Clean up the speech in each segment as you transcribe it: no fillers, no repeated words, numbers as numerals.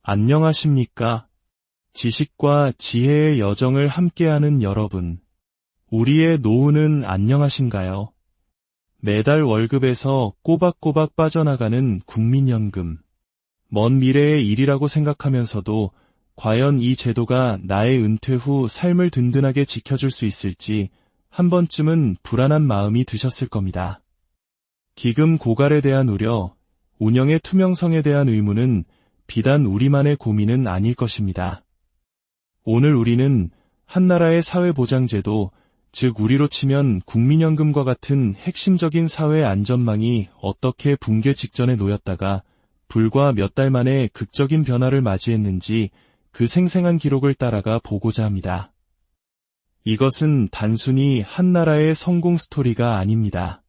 안녕하십니까? 지식과 지혜의 여정을 함께하는 여러분. 우리의 노후는 안녕하신가요? 매달 월급에서 꼬박꼬박 빠져나가는 국민연금. 먼 미래의 일이라고 생각하면서도 과연 이 제도가 나의 은퇴 후 삶을 든든하게 지켜줄 수 있을지 한 번쯤은 불안한 마음이 드셨을 겁니다. 기금 고갈에 대한 우려, 운영의 투명성에 대한 의무는 비단 우리만의 고민은 아닐 것입니다. 오늘 우리는 한나라의 사회보장제도, 즉 우리로 치면 국민연금과 같은 핵심적인 사회 안전망이 어떻게 붕괴 직전에 놓였다가 불과 몇 달 만에 극적인 변화를 맞이했는지 그 생생한 기록을 따라가 보고자 합니다. 이것은 단순히 한나라의 성공 스토리가 아닙니다.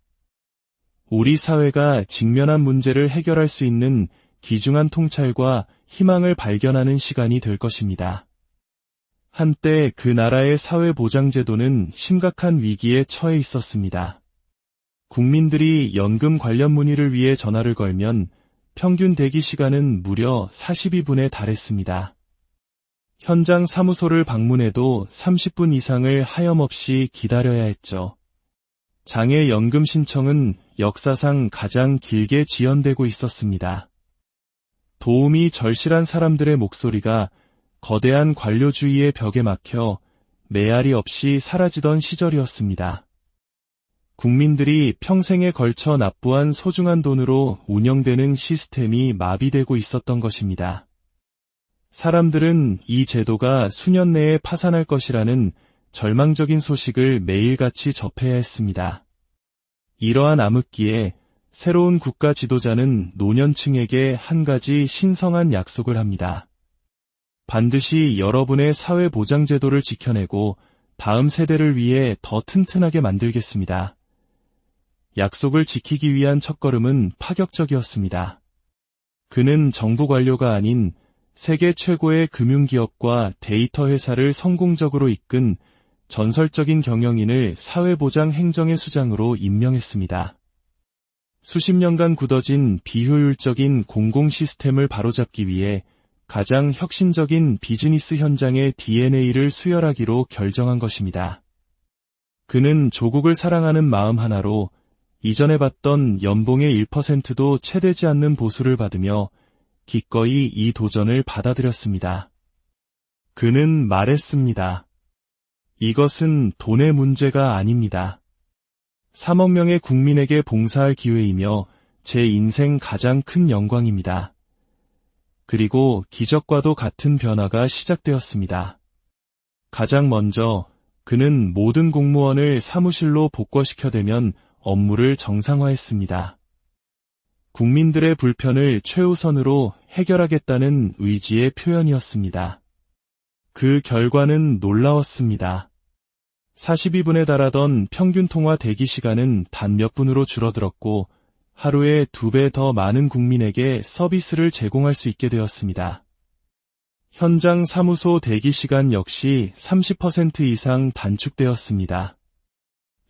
우리 사회가 직면한 문제를 해결할 수 있는 귀중한 통찰과 희망을 발견하는 시간이 될 것입니다. 한때 그 나라의 사회보장제도는 심각한 위기에 처해 있었습니다. 국민들이 연금 관련 문의를 위해 전화를 걸면 평균 대기 시간은 무려 42분에 달했습니다. 현장 사무소를 방문해도 30분 이상을 하염없이 기다려야 했죠. 장애 연금 신청은 역사상 가장 길게 지연되고 있었습니다. 도움이 절실한 사람들의 목소리가 거대한 관료주의의 벽에 막혀 메아리 없이 사라지던 시절이었습니다. 국민들이 평생에 걸쳐 납부한 소중한 돈으로 운영되는 시스템이 마비되고 있었던 것입니다. 사람들은 이 제도가 수년 내에 파산할 것이라는 절망적인 소식을 매일같이 접해야 했습니다. 이러한 암흑기에 새로운 국가 지도자는 노년층에게 한 가지 신성한 약속을 합니다. 반드시 여러분의 사회보장제도를 지켜내고 다음 세대를 위해 더 튼튼하게 만들겠습니다. 약속을 지키기 위한 첫걸음은 파격적이었습니다. 그는 정부 관료가 아닌 세계 최고의 금융기업과 데이터 회사를 성공적으로 이끈 전설적인 경영인을 사회보장 행정의 수장으로 임명했습니다. 수십 년간 굳어진 비효율적인 공공 시스템을 바로잡기 위해 가장 혁신적인 비즈니스 현장의 DNA를 수혈하기로 결정한 것입니다. 그는 조국을 사랑하는 마음 하나로 이전에 받던 연봉의 1%도 채되지 않는 보수를 받으며 기꺼이 이 도전을 받아들였습니다. 그는 말했습니다. 이것은 돈의 문제가 아닙니다. 3억 명의 국민에게 봉사할 기회이며 제 인생 가장 큰 영광입니다. 그리고 기적과도 같은 변화가 시작되었습니다. 가장 먼저 그는 모든 공무원을 사무실로 복권시켜대면 업무를 정상화했습니다. 국민들의 불편을 최우선으로 해결하겠다는 의지의 표현이었습니다. 그 결과는 놀라웠습니다. 42분에 달하던 평균 통화 대기 시간은 단 몇 분으로 줄어들었고 하루에 2배 더 많은 국민에게 서비스를 제공할 수 있게 되었습니다. 현장 사무소 대기 시간 역시 30% 이상 단축되었습니다.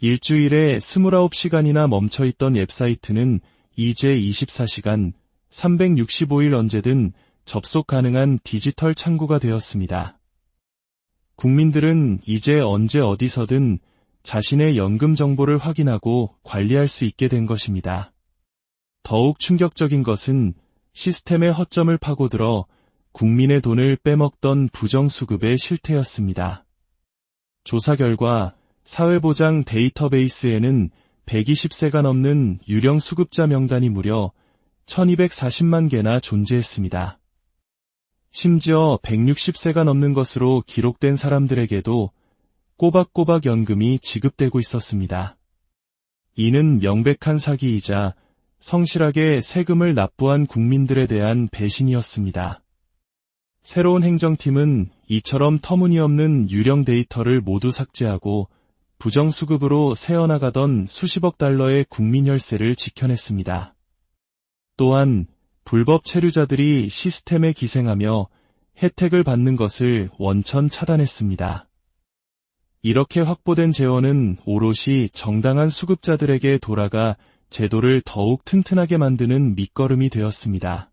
일주일에 29시간이나 멈춰있던 웹사이트는 이제 24시간, 365일 언제든 접속 가능한 디지털 창구가 되었습니다. 국민들은 이제 언제 어디서든 자신의 연금 정보를 확인하고 관리할 수 있게 된 것입니다. 더욱 충격적인 것은 시스템의 허점을 파고들어 국민의 돈을 빼먹던 부정수급의 실태였습니다. 조사 결과 사회보장 데이터베이스에는 120세가 넘는 유령 수급자 명단이 무려 1240만 개나 존재했습니다. 심지어 160세가 넘는 것으로 기록된 사람들에게도 꼬박꼬박 연금이 지급되고 있었습니다. 이는 명백한 사기이자 성실하게 세금을 납부한 국민들에 대한 배신이었습니다. 새로운 행정팀은 이처럼 터무니없는 유령 데이터를 모두 삭제하고 부정수급으로 새어나가던 수십억 달러의 국민 혈세를 지켜냈습니다. 또한 불법 체류자들이 시스템에 기생하며 혜택을 받는 것을 원천 차단했습니다. 이렇게 확보된 재원은 오롯이 정당한 수급자들에게 돌아가 제도를 더욱 튼튼하게 만드는 밑거름이 되었습니다.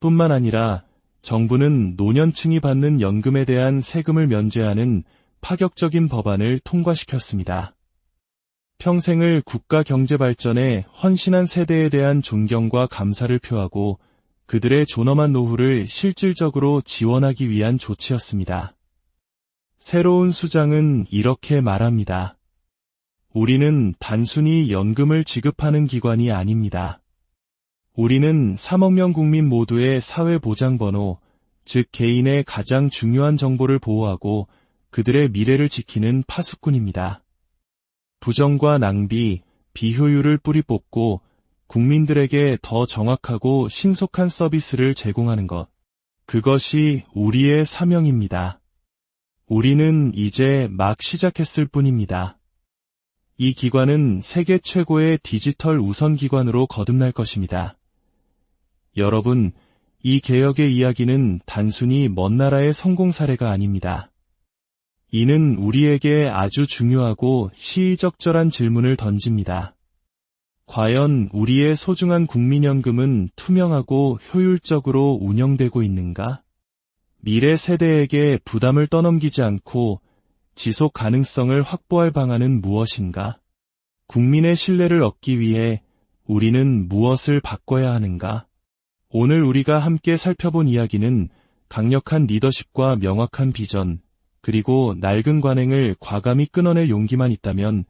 뿐만 아니라 정부는 노년층이 받는 연금에 대한 세금을 면제하는 파격적인 법안을 통과시켰습니다. 평생을 국가 경제 발전에 헌신한 세대에 대한 존경과 감사를 표하고 그들의 존엄한 노후를 실질적으로 지원하기 위한 조치였습니다. 새로운 수장은 이렇게 말합니다. 우리는 단순히 연금을 지급하는 기관이 아닙니다. 우리는 3억 명 국민 모두의 사회보장번호, 즉 개인의 가장 중요한 정보를 보호하고 그들의 미래를 지키는 파수꾼입니다. 부정과 낭비, 비효율을 뿌리 뽑고 국민들에게 더 정확하고 신속한 서비스를 제공하는 것. 그것이 우리의 사명입니다. 우리는 이제 막 시작했을 뿐입니다. 이 기관은 세계 최고의 디지털 우선기관으로 거듭날 것입니다. 여러분, 이 개혁의 이야기는 단순히 먼 나라의 성공 사례가 아닙니다. 이는 우리에게 아주 중요하고 시의적절한 질문을 던집니다. 과연 우리의 소중한 국민연금은 투명하고 효율적으로 운영되고 있는가? 미래 세대에게 부담을 떠넘기지 않고 지속 가능성을 확보할 방안은 무엇인가? 국민의 신뢰를 얻기 위해 우리는 무엇을 바꿔야 하는가? 오늘 우리가 함께 살펴본 이야기는 강력한 리더십과 명확한 비전, 그리고 낡은 관행을 과감히 끊어낼 용기만 있다면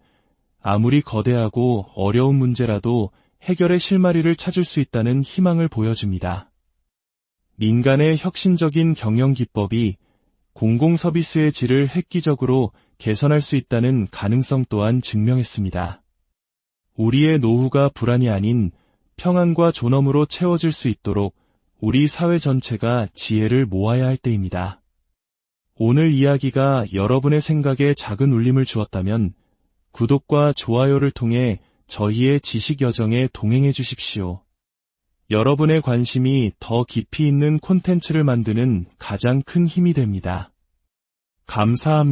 아무리 거대하고 어려운 문제라도 해결의 실마리를 찾을 수 있다는 희망을 보여줍니다. 민간의 혁신적인 경영 기법이 공공서비스의 질을 획기적으로 개선할 수 있다는 가능성 또한 증명했습니다. 우리의 노후가 불안이 아닌 평안과 존엄으로 채워질 수 있도록 우리 사회 전체가 지혜를 모아야 할 때입니다. 오늘 이야기가 여러분의 생각에 작은 울림을 주었다면 구독과 좋아요를 통해 저희의 지식 여정에 동행해 주십시오. 여러분의 관심이 더 깊이 있는 콘텐츠를 만드는 가장 큰 힘이 됩니다. 감사합니다.